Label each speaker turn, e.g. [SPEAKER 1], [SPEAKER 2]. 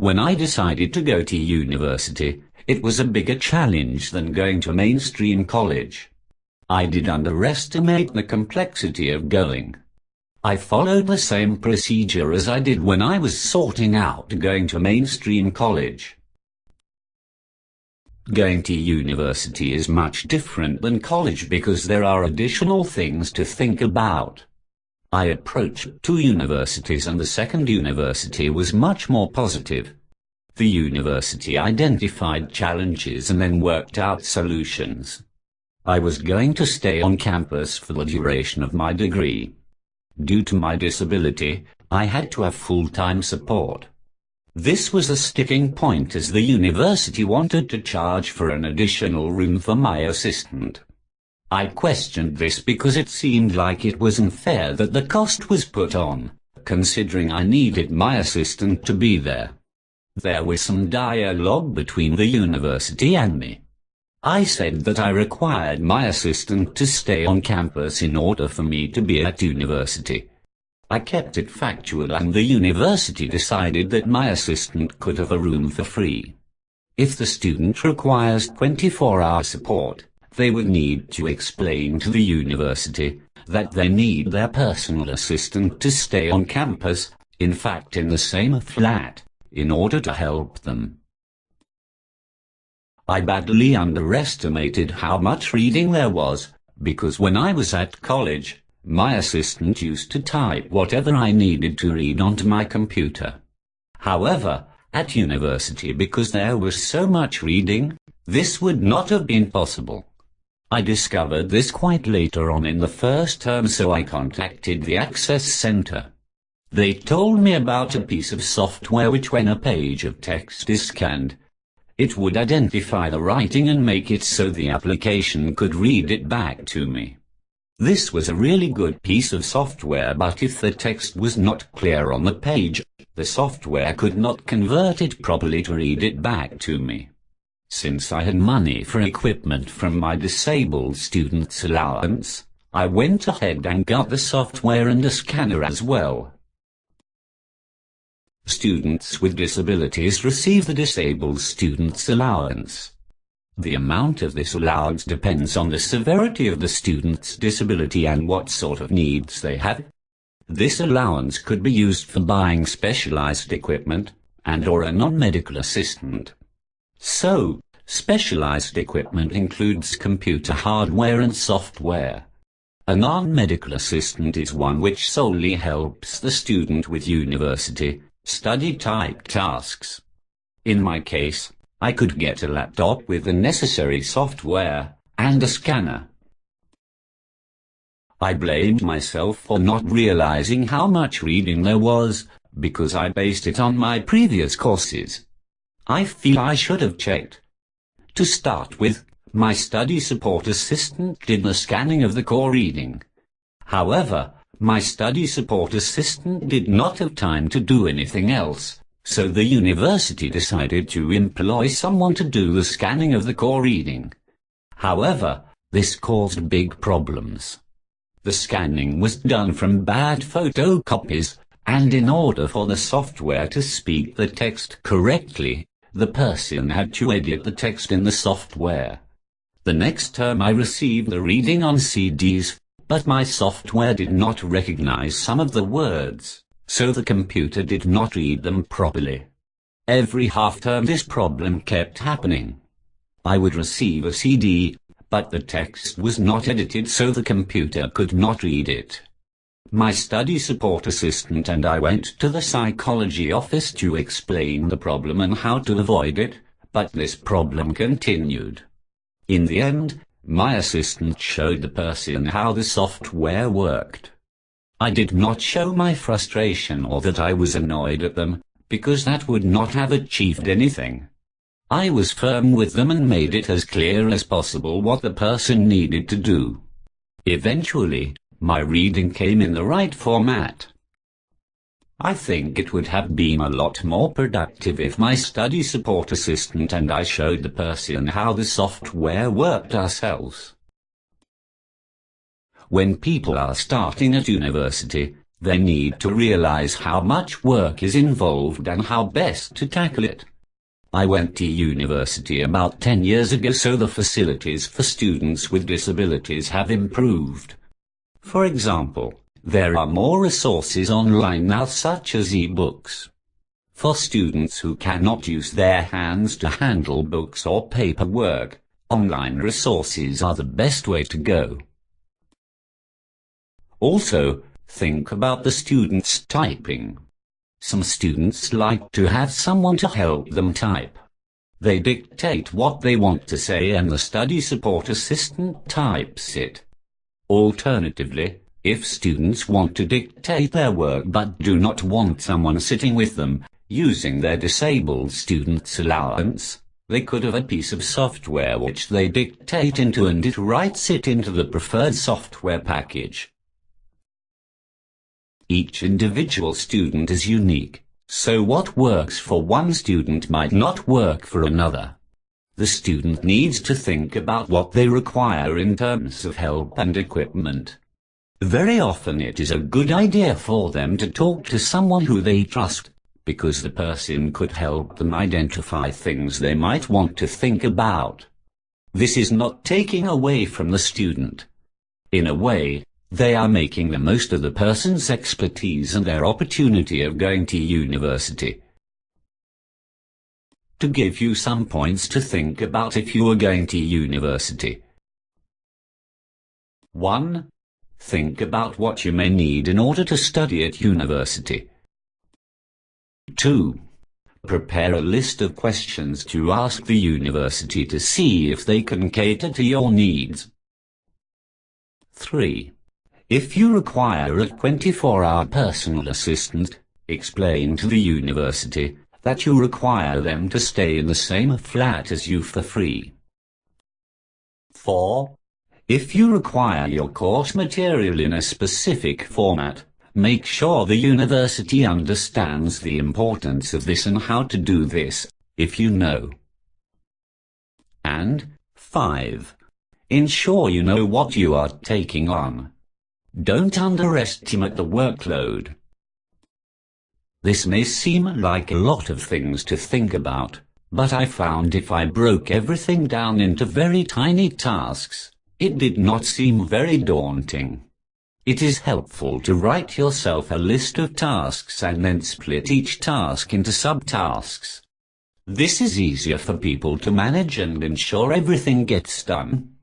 [SPEAKER 1] When I decided to go to university, it was a bigger challenge than going to mainstream college. I did underestimate the complexity of going. I followed the same procedure as I did when I was sorting out going to mainstream college. Going to university is much different than college because there are additional things to think about. I approached 2 universities and the second university was much more positive. The university identified challenges and then worked out solutions. I was going to stay on campus for the duration of my degree. Due to my disability, I had to have full-time support. This was a sticking point as the university wanted to charge for an additional room for my assistant. I questioned this because it seemed like it wasn't fair that the cost was put on, considering I needed my assistant to be there. There was some dialogue between the university and me. I said that I required my assistant to stay on campus in order for me to be at university. I kept it factual and the university decided that my assistant could have a room for free. If the student requires 24-hour support, they would need to explain to the university that they need their personal assistant to stay on campus, in fact in the same flat, in order to help them. I badly underestimated how much reading there was, because when I was at college, my assistant used to type whatever I needed to read onto my computer. However, at university, because there was so much reading, this would not have been possible. I discovered this quite later on in the first term, so I contacted the Access Center. They told me about a piece of software which, when a page of text is scanned, it would identify the writing and make it so the application could read it back to me. This was a really good piece of software, but if the text was not clear on the page, the software could not convert it properly to read it back to me. Since I had money for equipment from my disabled student's allowance, I went ahead and got the software and a scanner as well. Students with disabilities receive the disabled student's allowance. The amount of this allowance depends on the severity of the student's disability and what sort of needs they have. This allowance could be used for buying specialized equipment and/or a non-medical assistant. So, specialized equipment includes computer hardware and software. A non-medical assistant is one which solely helps the student with university study-type tasks. In my case, I could get a laptop with the necessary software and a scanner. I blamed myself for not realizing how much reading there was, because I based it on my previous courses. I feel I should have checked. To start with, my study support assistant did the scanning of the core reading. However, my study support assistant did not have time to do anything else, so the university decided to employ someone to do the scanning of the core reading. However, this caused big problems. The scanning was done from bad photocopies, and in order for the software to speak the text correctly, the person had to edit the text in the software. The next term I received the reading on CDs, but my software did not recognize some of the words, so the computer did not read them properly. Every half-term this problem kept happening. I would receive a CD, but the text was not edited so the computer could not read it. My study support assistant and I went to the psychology office to explain the problem and how to avoid it, but this problem continued. In the end, my assistant showed the person how the software worked. I did not show my frustration or that I was annoyed at them, because that would not have achieved anything. I was firm with them and made it as clear as possible what the person needed to do. Eventually, my reading came in the right format. I think it would have been a lot more productive if my study support assistant and I showed the person how the software worked ourselves. When people are starting at university, They need to realize how much work is involved and how best to tackle it. I went to university about 10 years ago, so the facilities for students with disabilities have improved. For example, there are more resources online now, such as e-books. For students who cannot use their hands to handle books or paperwork, online resources are the best way to go. Also, think about the students typing. Some students like to have someone to help them type. They dictate what they want to say and the study support assistant types it. Alternatively, if students want to dictate their work but do not want someone sitting with them, using their disabled students' allowance, they could have a piece of software which they dictate into and it writes it into the preferred software package. Each individual student is unique, so what works for one student might not work for another. The student needs to think about what they require in terms of help and equipment. Very often it is a good idea for them to talk to someone who they trust, because the person could help them identify things they might want to think about. This is not taking away from the student. In a way, they are making the most of the person's expertise and their opportunity of going to university. To give you some points to think about if you are going to university. 1. Think about what you may need in order to study at university. 2. Prepare a list of questions to ask the university to see if they can cater to your needs. 3. If you require a 24-hour personal assistant, explain to the university that you require them to stay in the same flat as you for free. 4. If you require your course material in a specific format, make sure the university understands the importance of this and how to do this, if you know. And 5. Ensure you know what you are taking on. Don't underestimate the workload. This may seem like a lot of things to think about, but I found if I broke everything down into very tiny tasks, it did not seem very daunting. It is helpful to write yourself a list of tasks and then split each task into subtasks. This is easier for people to manage and ensure everything gets done.